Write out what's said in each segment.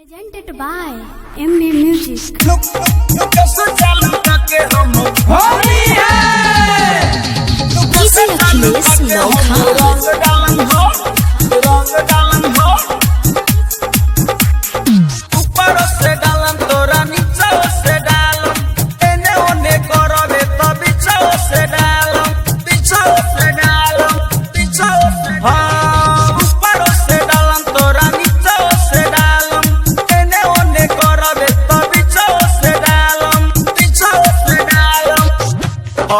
Presented by MB Music. किसी अखिलेश ऊपर से डालम तोरा नीचे से डालम एने ओने करबे त पीछे से डालम पीछे से डालम पीछे से हां ऊपर से डालम तोरा नीचे से डालम एने ओने करबे त पीछे से डालम पीछे से डालम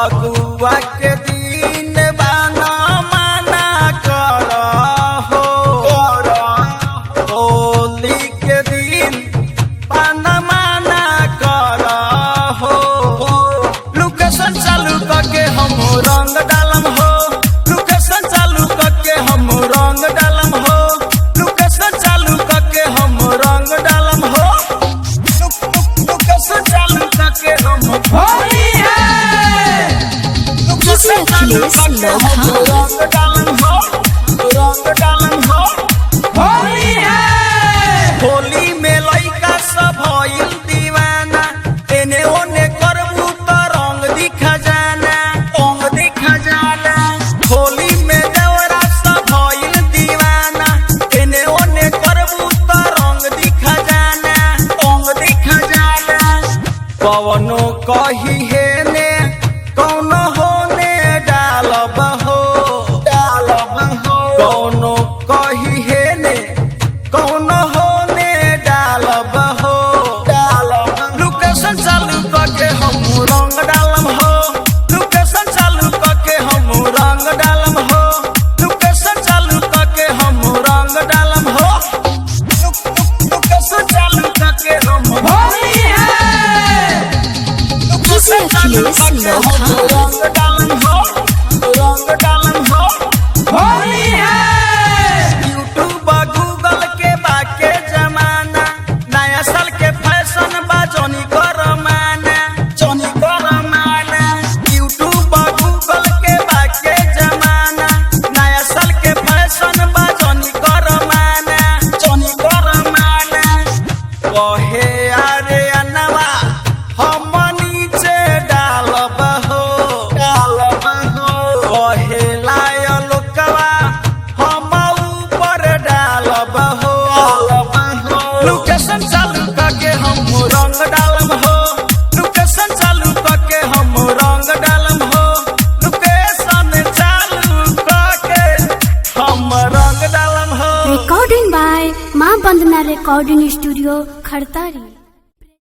अगुआ के दिन बाना माना कर हो होली के दिन बाना माना कर हो लोकेशन चालू करके हम रंग डालम हो लोकेशन चालू करके हम रंग डालम हो लोकेशन चालू करके हम रंग डालम हो लोकेशन चालू करके हम होली है किसी अखिलेश रंग डालन हो होली है होली में लइका सब भइल दीवाना एने ओने करबू त रंग दिखा जाना होली में देवरा सब भइल दीवाना एने ओने करबू त रंग दिखा जाना कवनो कही है ने कौनो होने डालब हो कौनो कही है ने कौनो होने डालब हो लोकेशन चालू करके हम रंग डालम हो लोकेशन चालू करके हम रंग डालम हो लोकेशन चालू करके हम रंग डालम हो लोकेशन चालू करके हम होली है किसी अखिलेश रंग डालन हो होली है यूट्यूब गूगल के बाके जमाना नया साल के फैशन बा जोनी कर माना यूट्यूब गूगल के बाके जमाना नया साल के फैशन बा जोनी कर माना कहे अरे अनवा हम नीचे डालब हो कहे लाय लोकवा हम ऊपर डालब हो लोकेशन चालू करके हम रंग डालम हो लोकेशन चालू करके हम रंग डालम हो लोकेशन चालू करके हम रंग डालम हो Recording by मां बंदना Recording Studio, खड़तारी।